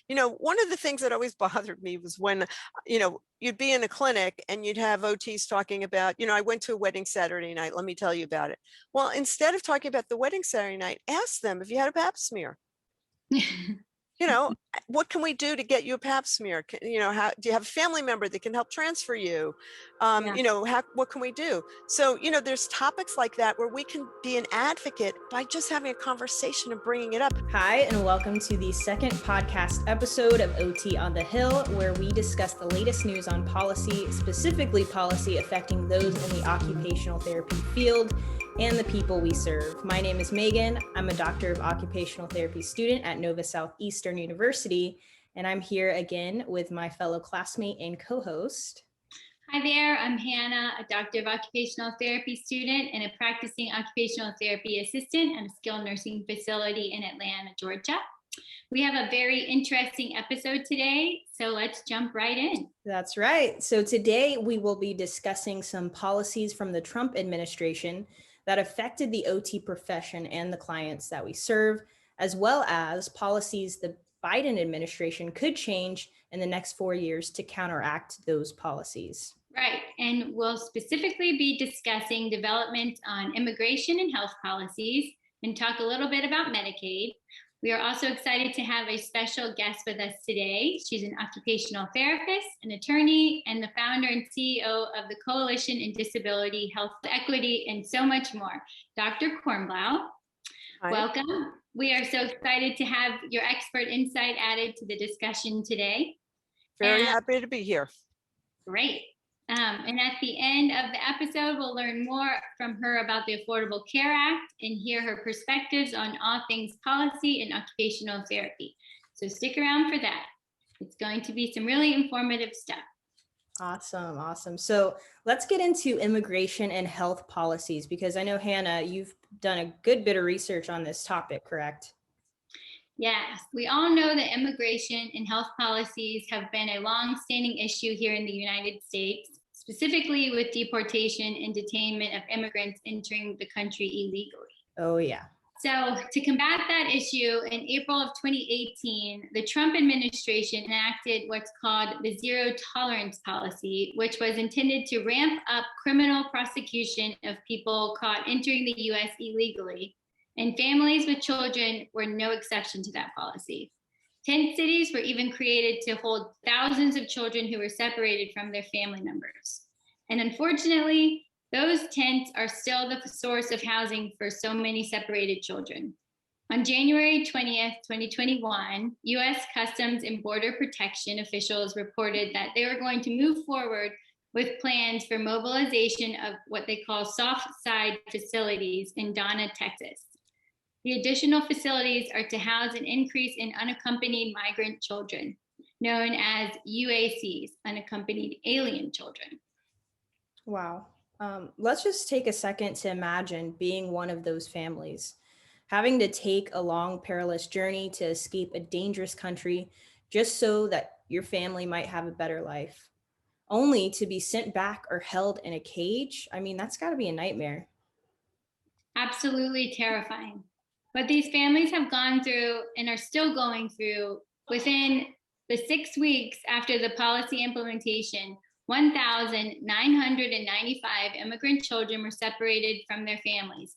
One of the things that always bothered me was when, you'd be in a clinic and you'd have OTs talking about, I went to a wedding Saturday night. Let me tell you about it. Well, instead of talking about the wedding Saturday night, ask them if you had a pap smear. What can we do to get you a pap smear? How do you have a family member that can help transfer you? What can we do? So, there's topics like that where we can be an advocate by just having a conversation and bringing it up. Hi, and welcome to the second podcast episode of OT on the Hill, where we discuss the latest news on policy, specifically policy affecting those in the occupational therapy field and the people we serve. My name is Megan. I'm a doctor of occupational therapy student at Nova Southeastern University, and I'm here again with my fellow classmate and co-host. Hi there, I'm Hannah, a doctor of occupational therapy student and a practicing occupational therapy assistant at a skilled nursing facility in Atlanta, Georgia. We have a very interesting episode today, so let's jump right in. That's right. So today we will be discussing some policies from the Trump administration that affected the OT profession and the clients that we serve, as well as policies the Biden administration could change in the next 4 years to counteract those policies. Right, and we'll specifically be discussing development on immigration and health policies and talk a little bit about Medicaid. We are also excited to have a special guest with us today. She's an occupational therapist, an attorney, and the founder and CEO of the Coalition in Disability Health Equity, and so much more. Dr. Kornblau, Hi. Welcome. We are so excited to have your expert insight added to the discussion today. Very happy to be here. Great. And at the end of the episode, we'll learn more from her about the Affordable Care Act and hear her perspectives on all things policy and occupational therapy. So stick around for that. It's going to be some really informative stuff. Awesome. So let's get into immigration and health policies, because I know, Hannah, you've done a good bit of research on this topic, correct? Yes, we all know that immigration and health policies have been a long-standing issue here in the United States, specifically with deportation and detainment of immigrants entering the country illegally. Oh, yeah. So to combat that issue, in April of 2018, the Trump administration enacted what's called the zero tolerance policy, which was intended to ramp up criminal prosecution of people caught entering the U.S. illegally. And families with children were no exception to that policy. Tent cities were even created to hold thousands of children who were separated from their family members. And unfortunately, those tents are still the source of housing for so many separated children. On January 20th, 2021, U.S. Customs and Border Protection officials reported that they were going to move forward with plans for mobilization of what they call soft side facilities in Donna, Texas. The additional facilities are to house an increase in unaccompanied migrant children, known as UACs, unaccompanied alien children. Wow. Let's just take a second to imagine being one of those families, having to take a long, perilous journey to escape a dangerous country just so that your family might have a better life, only to be sent back or held in a cage. I mean, that's got to be a nightmare. Absolutely terrifying. What these families have gone through and are still going through, within the 6 weeks after the policy implementation, 1,995 immigrant children were separated from their families.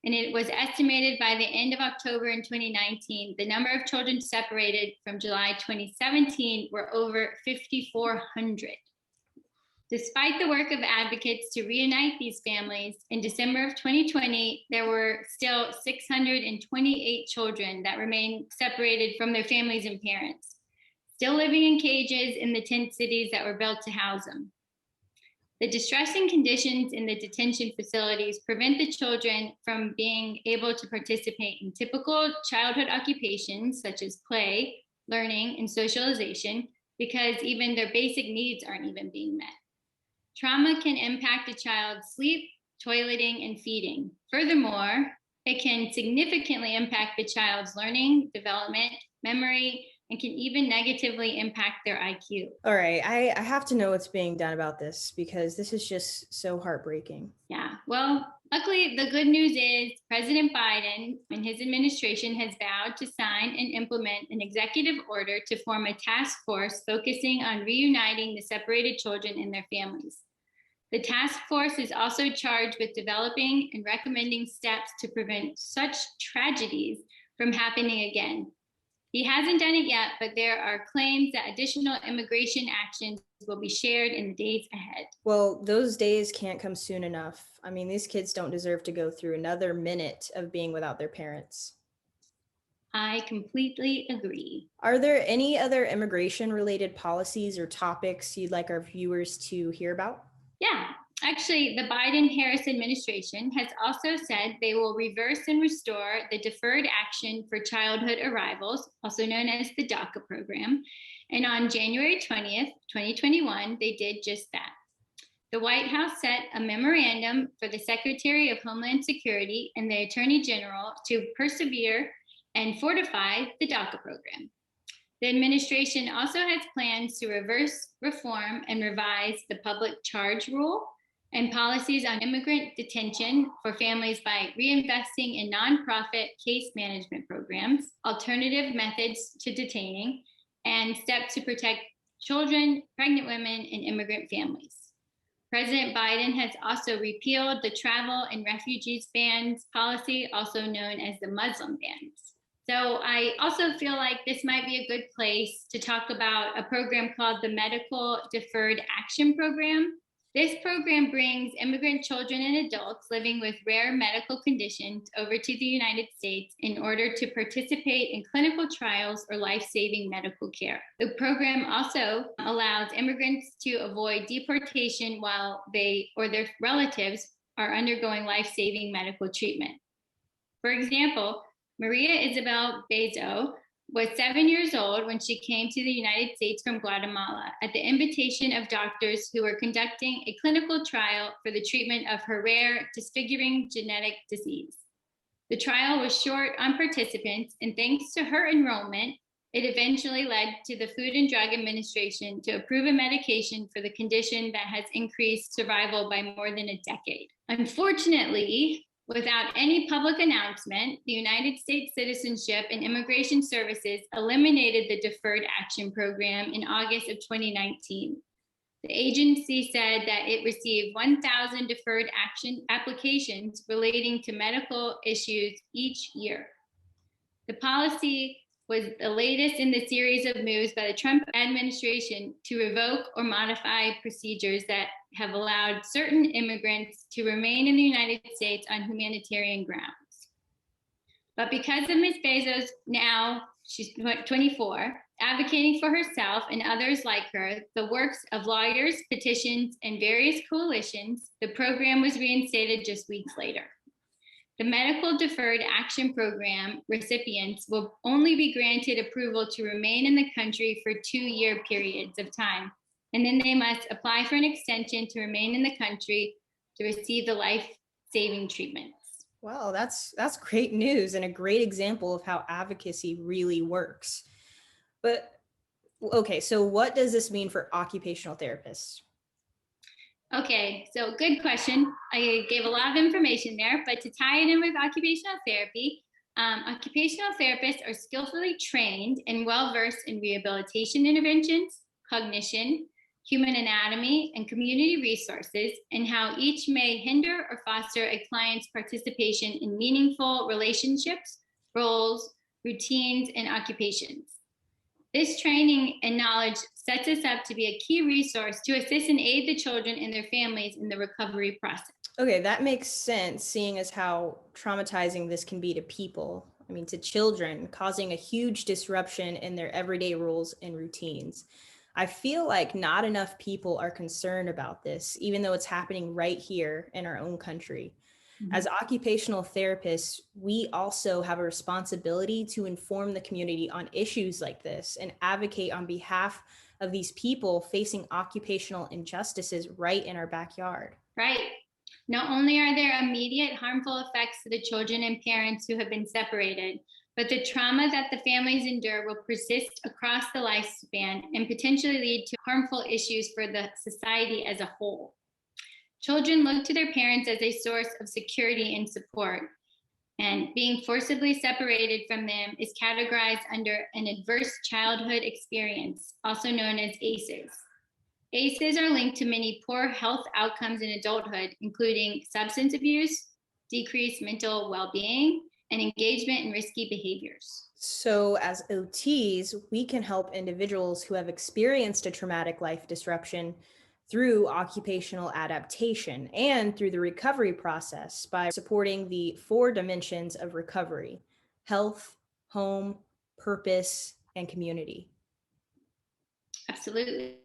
And it was estimated by the end of October in 2019, the number of children separated from July 2017 were over 5,400. Despite the work of advocates to reunite these families, in December of 2020, there were still 628 children that remained separated from their families and parents, still living in cages in the tent cities that were built to house them. The distressing conditions in the detention facilities prevent the children from being able to participate in typical childhood occupations such as play, learning, and socialization, because even their basic needs aren't even being met. Trauma can impact a child's sleep, toileting, and feeding. Furthermore, it can significantly impact the child's learning, development, memory, and can even negatively impact their IQ. All right, I have to know what's being done about this because this is just so heartbreaking. Yeah, well, luckily, the good news is President Biden and his administration has vowed to sign and implement an executive order to form a task force focusing on reuniting the separated children and their families. The task force is also charged with developing and recommending steps to prevent such tragedies from happening again. He hasn't done it yet, but there are claims that additional immigration actions will be shared in the days ahead. Well, those days can't come soon enough. I mean, these kids don't deserve to go through another minute of being without their parents. I completely agree. Are there any other immigration related policies or topics you'd like our viewers to hear about? Yeah, actually, the Biden-Harris administration has also said they will reverse and restore the Deferred Action for Childhood Arrivals, also known as the DACA program. And on January 20th, 2021, they did just that. The White House set a memorandum for the Secretary of Homeland Security and the Attorney General to persevere and fortify the DACA program. The administration also has plans to reverse, reform, and revise the public charge rule and policies on immigrant detention for families by reinvesting in nonprofit case management programs, alternative methods to detaining, and steps to protect children, pregnant women, and immigrant families. President Biden has also repealed the travel and refugees bans policy, also known as the Muslim bans. So I also feel like this might be a good place to talk about a program called the Medical Deferred Action Program. This program brings immigrant children and adults living with rare medical conditions over to the United States in order to participate in clinical trials or life-saving medical care. The program also allows immigrants to avoid deportation while they or their relatives are undergoing life-saving medical treatment. For example, Maria Isabel Bezo was 7 years old when she came to the United States from Guatemala at the invitation of doctors who were conducting a clinical trial for the treatment of her rare disfiguring genetic disease. The trial was short on participants, and thanks to her enrollment, it eventually led to the Food and Drug Administration to approve a medication for the condition that has increased survival by more than a decade. Unfortunately, without any public announcement, the United States Citizenship and Immigration Services eliminated the Deferred Action Program in August of 2019. The agency said that it received 1,000 deferred action applications relating to medical issues each year. The policy was the latest in the series of moves by the Trump administration to revoke or modify procedures that have allowed certain immigrants to remain in the United States on humanitarian grounds. But because of Ms. Bezos, now she's 24, advocating for herself and others like her, the works of lawyers, petitions, and various coalitions, the program was reinstated just weeks later. The Medical Deferred Action Program recipients will only be granted approval to remain in the country for 2-year periods of time, and then they must apply for an extension to remain in the country to receive the life-saving treatments. Well, that's great news and a great example of how advocacy really works. But okay, so what does this mean for occupational therapists? Okay, so good question. I gave a lot of information there, but to tie it in with occupational therapy, occupational therapists are skillfully trained and well-versed in rehabilitation interventions, cognition, human anatomy, and community resources, and how each may hinder or foster a client's participation in meaningful relationships, roles, routines, and occupations. This training and knowledge sets us up to be a key resource to assist and aid the children and their families in the recovery process. Okay, that makes sense, seeing as how traumatizing this can be to people. I mean, to children, causing a huge disruption in their everyday rules and routines. I feel like not enough people are concerned about this, even though it's happening right here in our own country. As occupational therapists, we also have a responsibility to inform the community on issues like this and advocate on behalf of these people facing occupational injustices right in our backyard. Right. Not only are there immediate harmful effects to the children and parents who have been separated, but the trauma that the families endure will persist across the lifespan and potentially lead to harmful issues for the society as a whole. Children look to their parents as a source of security and support, and being forcibly separated from them is categorized under an adverse childhood experience, also known as ACEs. ACEs are linked to many poor health outcomes in adulthood, including substance abuse, decreased mental well-being, and engagement in risky behaviors. So as OTs, we can help individuals who have experienced a traumatic life disruption through occupational adaptation and through the recovery process by supporting the 4 dimensions of recovery: health, home, purpose, and community. Absolutely.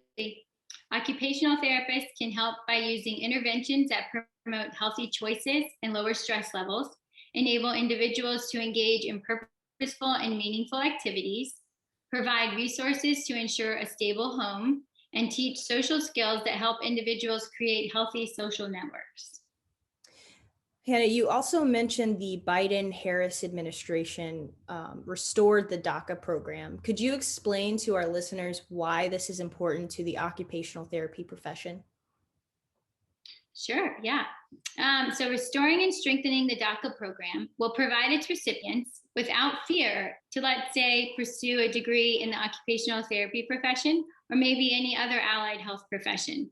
Occupational therapists can help by using interventions that promote healthy choices and lower stress levels, enable individuals to engage in purposeful and meaningful activities, provide resources to ensure a stable home, and teach social skills that help individuals create healthy social networks. Hannah, you also mentioned the Biden-Harris administration restored the DACA program. Could you explain to our listeners why this is important to the occupational therapy profession? Sure, yeah. So restoring and strengthening the DACA program will provide its recipients without fear to, let's say, pursue a degree in the occupational therapy profession or maybe any other allied health profession.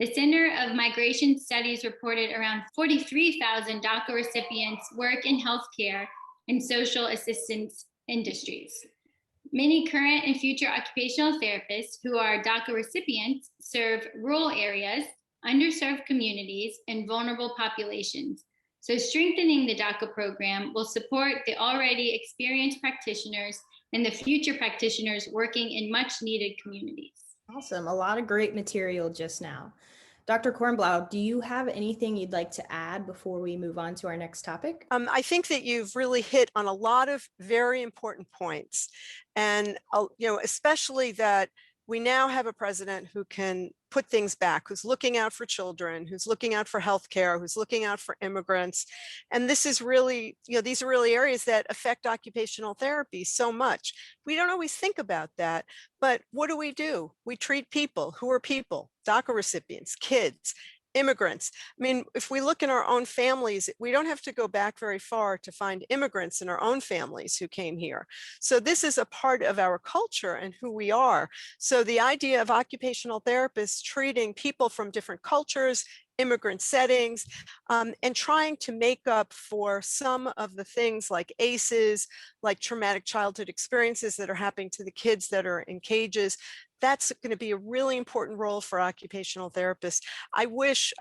The Center of Migration Studies reported around 43,000 DACA recipients work in healthcare and social assistance industries. Many current and future occupational therapists who are DACA recipients serve rural areas, underserved communities, and vulnerable populations. So strengthening the DACA program will support the already experienced practitioners and the future practitioners working in much needed communities. Awesome. A lot of great material just now. Dr. Kornblau, do you have anything you'd like to add before we move on to our next topic? I think that you've really hit on a lot of very important points. And, especially that we now have a president who can put things back, who's looking out for children, who's looking out for healthcare, who's looking out for immigrants. And this is really, these are really areas that affect occupational therapy so much. We don't always think about that, but what do? We treat people. Who are people? DACA recipients, kids, immigrants. I mean, if we look in our own families, we don't have to go back very far to find immigrants in our own families who came here. So this is a part of our culture and who we are. So the idea of occupational therapists treating people from different cultures, immigrant settings, and trying to make up for some of the things like ACEs, like traumatic childhood experiences that are happening to the kids that are in cages. That's going to be a really important role for occupational therapists. I wish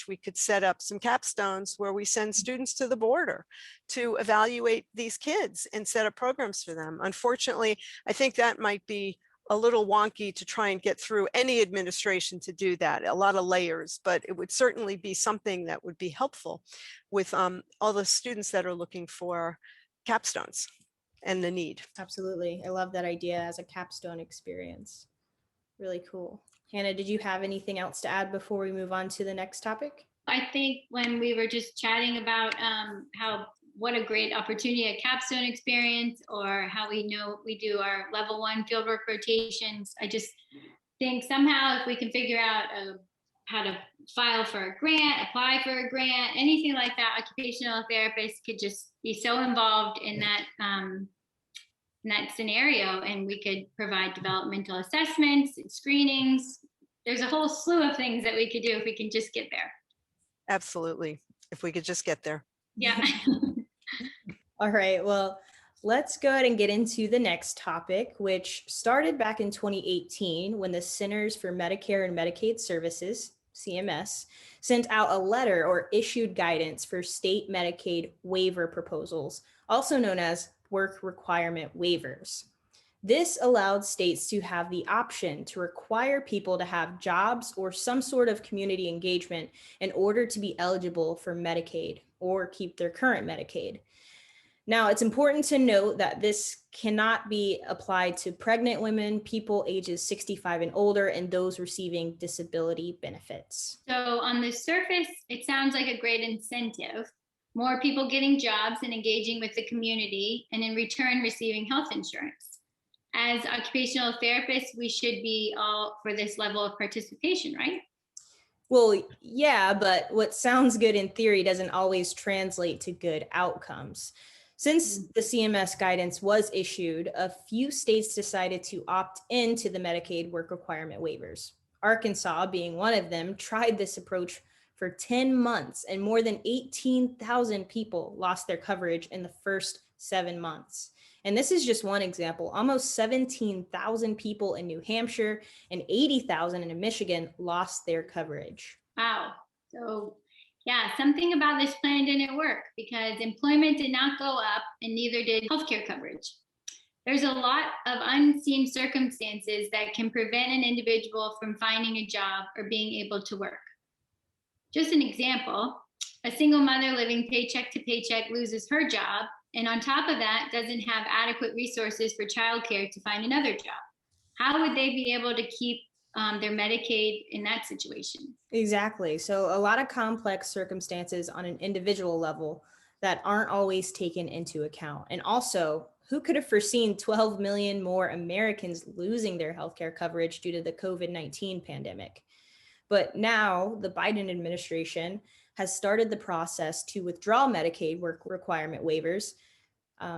we could set up some capstones where we send students to the border to evaluate these kids and set up programs for them. Unfortunately, I think that might be a little wonky to try and get through any administration to do that, a lot of layers, but it would certainly be something that would be helpful with all the students that are looking for capstones and the need. Absolutely. I love that idea as a capstone experience. Really cool. Hannah, did you have anything else to add before we move on to the next topic? I think when we were just chatting about what a great opportunity a capstone experience, or how we know we do our level 1 fieldwork rotations, I just think somehow if we can figure out how to file for a grant, apply for a grant, anything like that, occupational therapists could just be so involved in that scenario, and we could provide developmental assessments and screenings. There's a whole slew of things that we could do if we can just get there. Absolutely. If we could just get there. Yeah. All right. Well, let's go ahead and get into the next topic, which started back in 2018 when the Centers for Medicare and Medicaid Services, CMS, sent out a letter or issued guidance for state Medicaid waiver proposals, also known as work requirement waivers. This allowed states to have the option to require people to have jobs or some sort of community engagement in order to be eligible for Medicaid or keep their current Medicaid. Now, it's important to note that this cannot be applied to pregnant women, people ages 65 and older, and those receiving disability benefits. So on the surface, it sounds like a great incentive, more people getting jobs and engaging with the community, and in return, receiving health insurance. As occupational therapists, we should be all for this level of participation, right? Well, yeah, but what sounds good in theory doesn't always translate to good outcomes. Since the CMS guidance was issued, a few states decided to opt into the Medicaid work requirement waivers. Arkansas, being one of them, tried this approach for 10 months, and more than 18,000 people lost their coverage in the first 7 months. And this is just one example. Almost 17,000 people in New Hampshire and 80,000 in Michigan lost their coverage. Wow. So, yeah, something about this plan didn't work because employment did not go up and neither did healthcare coverage. There's a lot of unseen circumstances that can prevent an individual from finding a job or being able to work. Just an example, a single mother living paycheck to paycheck loses her job, and on top of that, doesn't have adequate resources for childcare to find another job. How would they be able to keep their Medicaid in that situation? Exactly. So a lot of complex circumstances on an individual level that aren't always taken into account. And also, who could have foreseen 12 million more Americans losing their healthcare coverage due to the COVID-19 pandemic? But now the Biden administration has started the process to withdraw Medicaid work requirement waivers.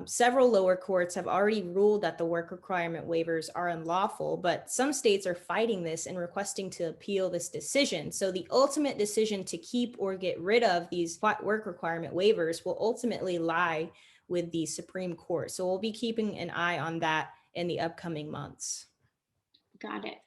Several lower courts have already ruled that the work requirement waivers are unlawful, but some states are fighting this and requesting to appeal this decision. So the ultimate decision to keep or get rid of these work requirement waivers will ultimately lie with the Supreme Court. So we'll be keeping an eye on that in the upcoming months. Got it.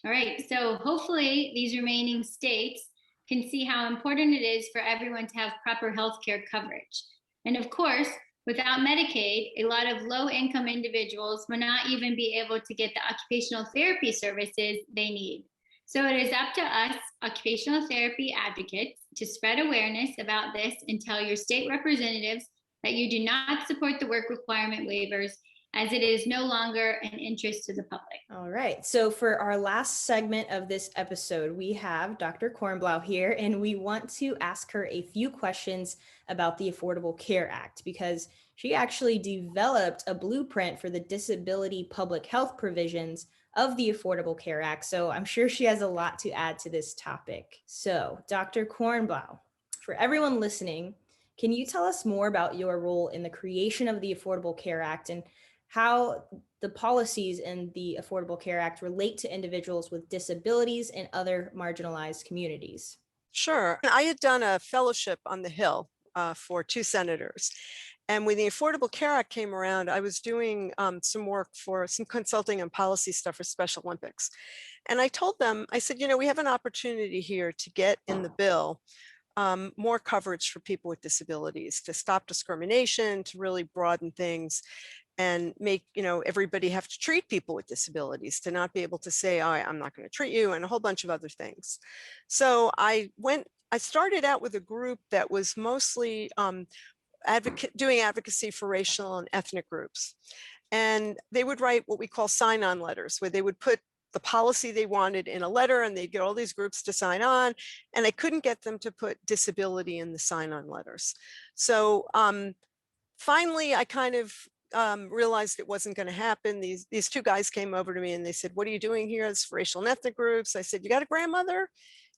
All right, so hopefully these remaining states can see how important it is for everyone to have proper healthcare coverage. And of course, without Medicaid, a lot of low-income individuals will not even be able to get the occupational therapy services they need. So it is up to us, occupational therapy advocates, to spread awareness about this and tell your state representatives that you do not support the work requirement waivers, as it is no longer an interest to the public. All right. So for our last segment of this episode, we have Dr. Kornblau here, and we want to ask her a few questions about the Affordable Care Act, because she actually developed a blueprint for the disability public health provisions of the Affordable Care Act. So I'm sure she has a lot to add to this topic. So Dr. Kornblau, for everyone listening, can you tell us more about your role in the creation of the Affordable Care Act and how the policies in the Affordable Care Act relate to individuals with disabilities and other marginalized communities? Sure. I had done a fellowship on the Hill for 2 senators. And when the Affordable Care Act came around, I was doing some work for some consulting and policy stuff for Special Olympics. And I told them, I said, we have an opportunity here to get in the bill more coverage for people with disabilities, to stop discrimination, to really broaden things and make, everybody have to treat people with disabilities, to not be able to say, oh, I'm not going to treat you, and a whole bunch of other things. So I started out with a group that was mostly doing advocacy for racial and ethnic groups. And they would write what we call sign-on letters, where they would put the policy they wanted in a letter, and they'd get all these groups to sign on, and I couldn't get them to put disability in the sign-on letters. So finally, I kind of realized it wasn't going to happen. These 2 guys came over to me and they said, what are you doing here? It's for racial and ethnic groups. I said, you got a grandmother?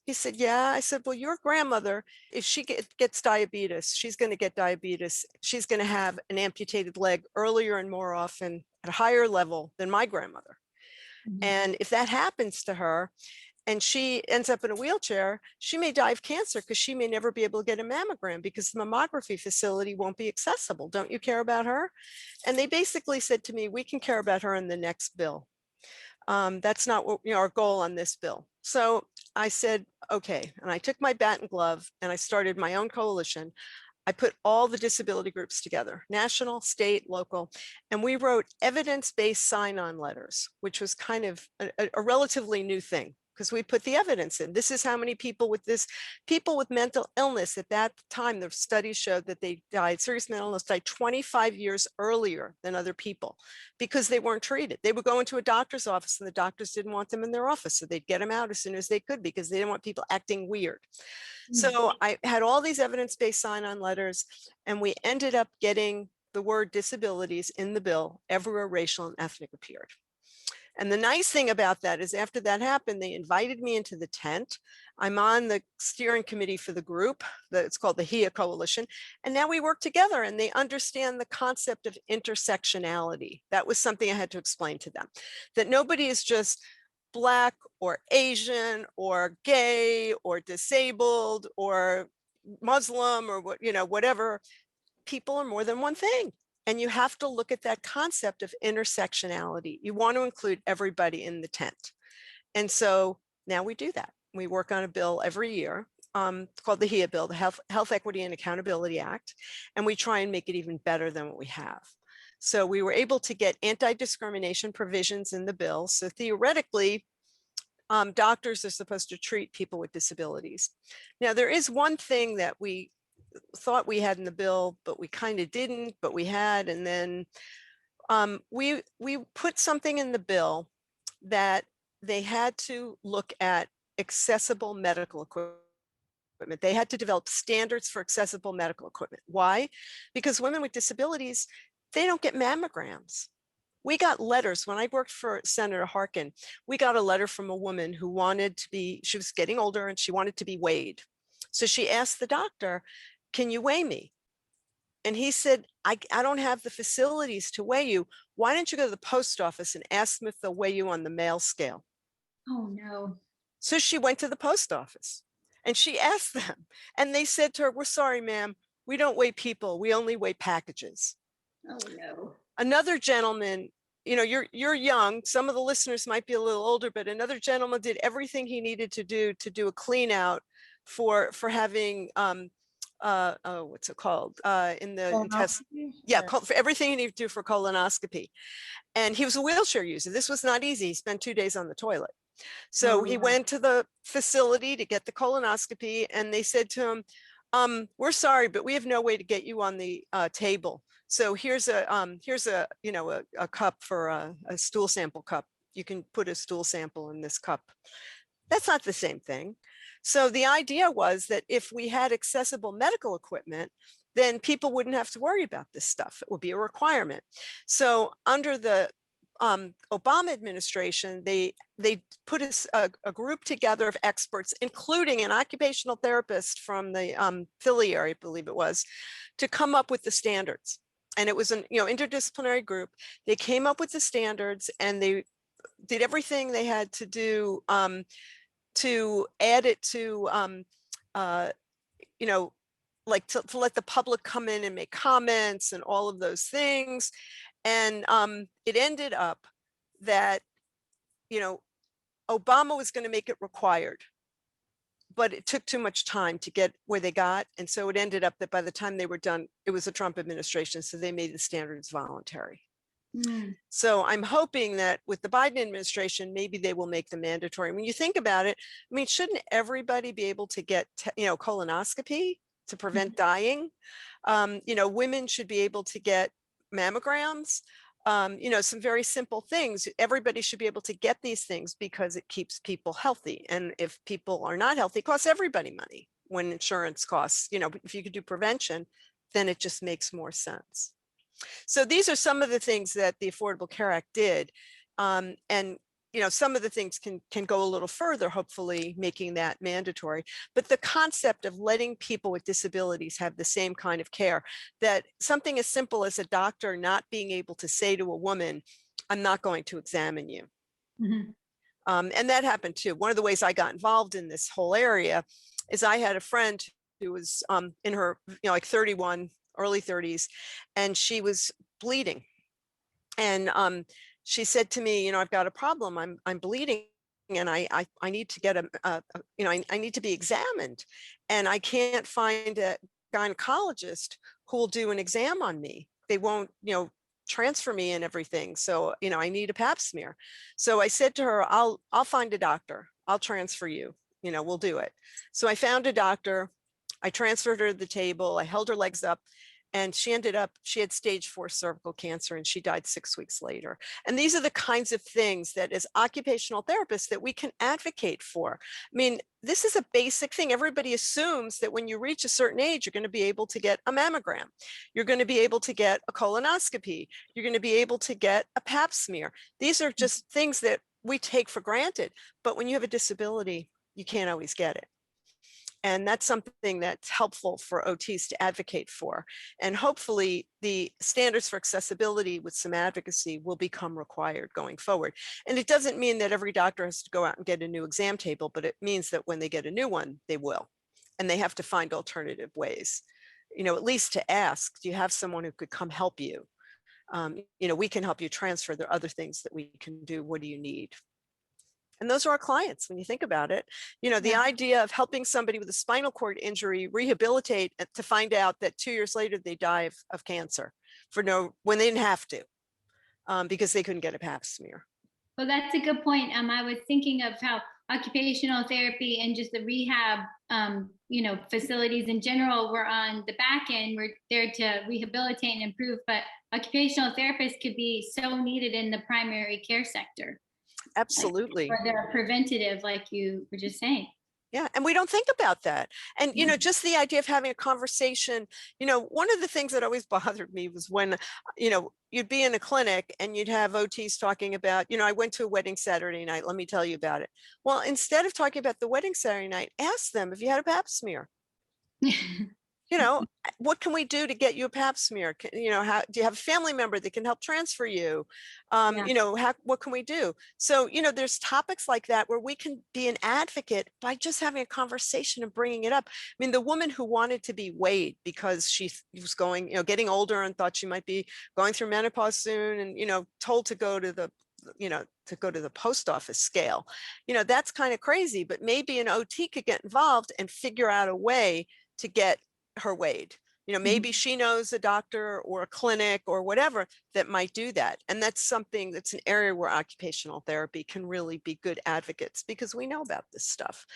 He said, yeah. I said, well, your grandmother, if she gets diabetes, she's going to get diabetes. She's going to have an amputated leg earlier and more often at a higher level than my grandmother. Mm-hmm. And if that happens to her, and she ends up in a wheelchair, she may die of cancer because she may never be able to get a mammogram because the mammography facility won't be accessible. Don't you care about her? And they basically said to me, we can care about her in the next bill. That's not what our goal on this bill. So I said, okay. And I took my bat and glove and I started my own coalition. I put all the disability groups together, national, state, local, and we wrote evidence-based sign-on letters, which was kind of a relatively new thing. because we put the evidence in. This is how many people with mental illness at that time, the studies showed that they died, serious mental illness died 25 years earlier than other people because they weren't treated. They would go into a doctor's office and the doctors didn't want them in their office. So they'd get them out as soon as they could because they didn't want people acting weird. So I had all these evidence-based sign-on letters, and we ended up getting the word disabilities in the bill everywhere racial and ethnic appeared. And the nice thing about that is after that happened, they invited me into the tent. I'm on the steering committee for the group. It's called the HIA Coalition. And now we work together and they understand the concept of intersectionality. That was something I had to explain to them, that nobody is just Black or Asian or gay or disabled or Muslim or whatever. People are more than one thing. And you have to look at that concept of intersectionality. You want to include everybody in the tent. And so now we do that. We work on a bill every year called the HIA bill, the Health Equity and Accountability Act. And we try and make it even better than what we have. So we were able to get anti-discrimination provisions in the bill. So theoretically, doctors are supposed to treat people with disabilities. Now, there is one thing that we thought we had in the bill, but we kind of didn't, but we had. And then we put something in the bill that they had to look at accessible medical equipment. They had to develop standards for accessible medical equipment. Why? Because women with disabilities, they don't get mammograms. We got letters when I worked for Senator Harkin. We got a letter from a woman who wanted to be, she was getting older and she wanted to be weighed. So she asked the doctor, can you weigh me? And he said, I don't have the facilities to weigh you. Why don't you go to the post office and ask them if they'll weigh you on the male scale? Oh, no. So she went to the post office and she asked them, and they said to her, we're sorry, ma'am, we don't weigh people. We only weigh packages. Oh, no. Another gentleman, you're young. Some of the listeners might be a little older, but another gentleman did everything he needed to do a clean out for having what's it called in the intestine? Yeah, for everything you need to do for colonoscopy. And he was a wheelchair user. This was not easy. He spent 2 days on the toilet. So he went to the facility to get the colonoscopy, and they said to him, we're sorry, but we have no way to get you on the table. So here's a cup for a stool sample cup. You can put a stool sample in this cup. That's not the same thing. So the idea was that if we had accessible medical equipment, then people wouldn't have to worry about this stuff. It would be a requirement. So under the Obama administration, they put a group together of experts, including an occupational therapist from the Philly area, I believe it was, to come up with the standards. And it was an interdisciplinary group. They came up with the standards and they did everything they had to do to add it to, like to let the public come in and make comments and all of those things. And it ended up that, Obama was going to make it required, but it took too much time to get where they got. And so it ended up that by the time they were done, it was a Trump administration. So they made the standards voluntary. So I'm hoping that with the Biden administration, maybe they will make them mandatory. When you think about it, shouldn't everybody be able to get, colonoscopy to prevent dying? Women should be able to get mammograms, some very simple things. Everybody should be able to get these things because it keeps people healthy. And if people are not healthy, it costs everybody money when insurance costs, if you could do prevention, then it just makes more sense. So these are some of the things that the Affordable Care Act did. And some of the things can go a little further, hopefully making that mandatory. But the concept of letting people with disabilities have the same kind of care, that something as simple as a doctor not being able to say to a woman, I'm not going to examine you. And that happened too. One of the ways I got involved in this whole area is I had a friend who was in her, like 31, early 30s, and she was bleeding. And she said to me, I've got a problem. I'm bleeding, and I need to get I need to be examined, and I can't find a gynecologist who will do an exam on me. They won't, transfer me and everything. So, I need a pap smear. So I said to her, I'll find a doctor. I'll transfer you, we'll do it. So I found a doctor. I transferred her to the table. I held her legs up, and she had stage 4 cervical cancer, and she died 6 weeks later. And these are the kinds of things that as occupational therapists that we can advocate for. I mean, this is a basic thing. Everybody assumes that when you reach a certain age, you're going to be able to get a mammogram. You're going to be able to get a colonoscopy. You're going to be able to get a pap smear. These are just things that we take for granted. But when you have a disability, you can't always get it. And that's something that's helpful for OTs to advocate for. And hopefully the standards for accessibility with some advocacy will become required going forward. And it doesn't mean that every doctor has to go out and get a new exam table, but it means that when they get a new one, they will. And they have to find alternative ways, at least to ask, do you have someone who could come help you? We can help you transfer. There are other things that we can do. What do you need? And those are our clients when you think about it. The idea of helping somebody with a spinal cord injury rehabilitate to find out that 2 years later they die of cancer when they didn't have to, because they couldn't get a pap smear. Well, that's a good point. I was thinking of how occupational therapy and just the rehab, facilities in general were on the back end. We're there to rehabilitate and improve, but occupational therapists could be so needed in the primary care sector. Absolutely. Or they're preventative, like you were just saying. Yeah. And we don't think about that. And, just the idea of having a conversation, one of the things that always bothered me was when, you'd be in a clinic and you'd have OTs talking about, I went to a wedding Saturday night. Let me tell you about it. Well, instead of talking about the wedding Saturday night, ask them if you had a pap smear. What can we do to get you a pap smear? How do you have a family member that can help transfer you? What can we do? So, there's topics like that where we can be an advocate by just having a conversation and bringing it up. I mean, the woman who wanted to be weighed because she was going, getting older and thought she might be going through menopause soon, and, told to go to the post office scale, that's kind of crazy, but maybe an OT could get involved and figure out a way to get her weighed. Maybe she knows a doctor or a clinic or whatever that might do that. And that's an area where occupational therapy can really be good advocates, because we know about this stuff.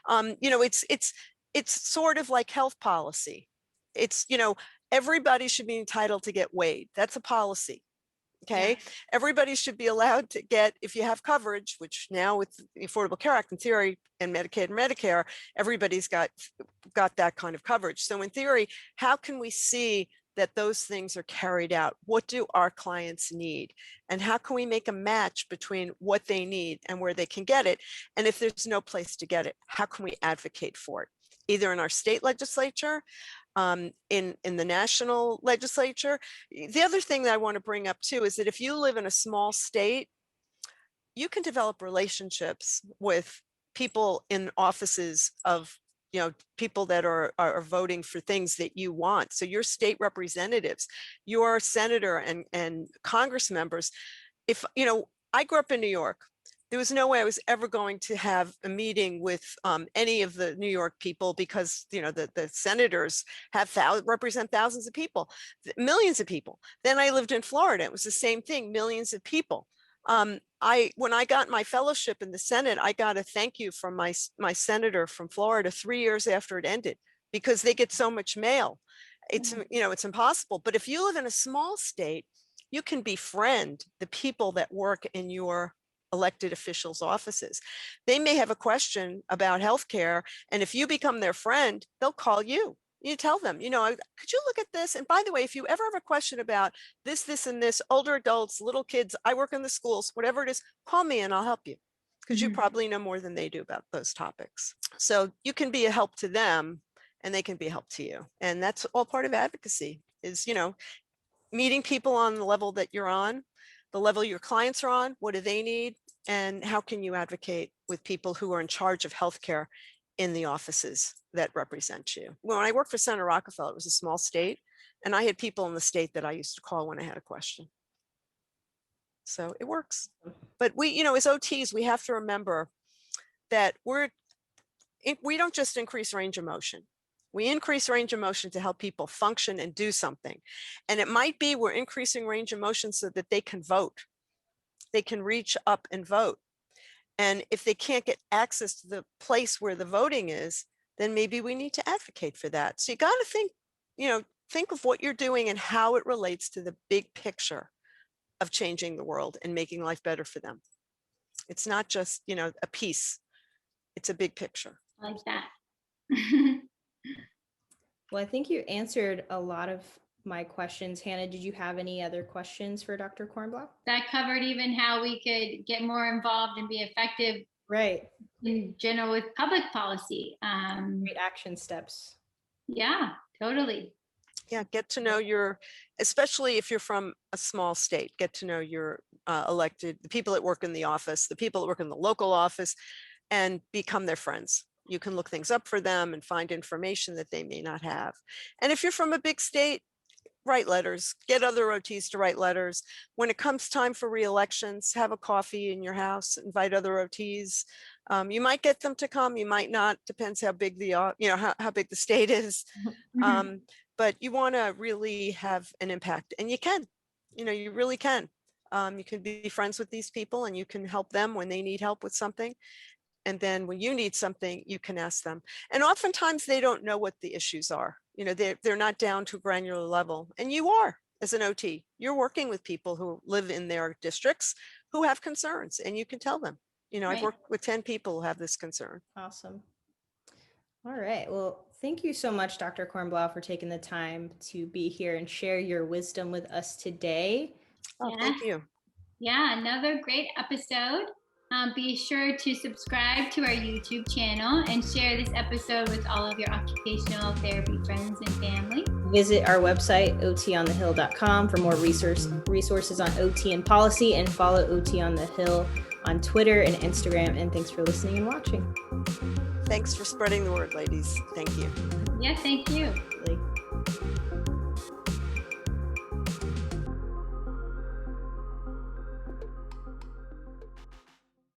It's sort of like health policy. It's, everybody should be entitled to get weighed. That's a policy. Okay. Yeah. Everybody should be allowed to get, if you have coverage, which now with the Affordable Care Act in theory and Medicaid and Medicare, everybody's got that kind of coverage. So in theory, how can we see that those things are carried out? What do our clients need? And how can we make a match between what they need and where they can get it? And if there's no place to get it, how can we advocate for it? Either in our state legislature, in the national legislature. The other thing that I want to bring up too is that if you live in a small state, you can develop relationships with people in offices of, people that are voting for things that you want. So your state representatives, your senator and Congress members. If, I grew up in New York. There was no way I was ever going to have a meeting with any of the New York people, because, the senators represent thousands of people, millions of people. Then I lived in Florida. It was the same thing, millions of people. When I got my fellowship in the Senate, I got a thank you from my senator from Florida 3 years after it ended, because they get so much mail. It's, it's impossible. But if you live in a small state, you can befriend the people that work in your elected officials' offices. They may have a question about healthcare, and if you become their friend, they'll call you. You tell them, could you look at this? And by the way, if you ever have a question about this, and this, older adults, little kids, I work in the schools, whatever it is, call me and I'll help you, because you probably know more than they do about those topics. So you can be a help to them, and they can be a help to you. And that's all part of advocacy, is, meeting people on the level that you're on, the level your clients are on. What do they need? And how can you advocate with people who are in charge of healthcare in the offices that represent you? When I worked for Senator Rockefeller, it was a small state, and I had people in the state that I used to call when I had a question. So it works. But we, as OTs, we have to remember that we don't just increase range of motion. We increase range of motion to help people function and do something. And it might be we're increasing range of motion so that they can vote. They can reach up and vote. And if they can't get access to the place where the voting is, then maybe we need to advocate for that. So you got to think of what you're doing and how it relates to the big picture of changing the world and making life better for them. It's not just, a piece. It's a big picture. I like that. Well, I think you answered a lot of my questions. Hannah, did you have any other questions for Dr. Kornblau? That covered even how we could get more involved and be effective, right, in general with public policy. Great action steps. Yeah, totally. Yeah, get to know especially if you're from a small state, get to know your elected, the people that work in the office, the people that work in the local office, and become their friends. You can look things up for them and find information that they may not have. And if you're from a big state, write letters, get other OTs to write letters. When it comes time for re-elections, have a coffee in your house, invite other OTs. You might get them to come, you might not, depends how big how big the state is. But you want to really have an impact, and you can, you really can. You can be friends with these people and you can help them when they need help with something. And then when you need something, you can ask them. And oftentimes they don't know what the issues are. They're not down to a granular level. And you are, as an OT, you're working with people who live in their districts who have concerns, and you can tell them. I've Right. worked with 10 people who have this concern. Awesome. All right. Well, thank you so much, Dr. Kornblau, for taking the time to be here and share your wisdom with us today. Oh, thank you. Yeah, another great episode. Be sure to subscribe to our YouTube channel and share this episode with all of your occupational therapy friends and family. Visit our website, otonthehill.com, for more resources on OT and policy, and follow OT on the Hill on Twitter and Instagram. And thanks for listening and watching. Thanks for spreading the word, ladies. Thank you. Yeah, thank you.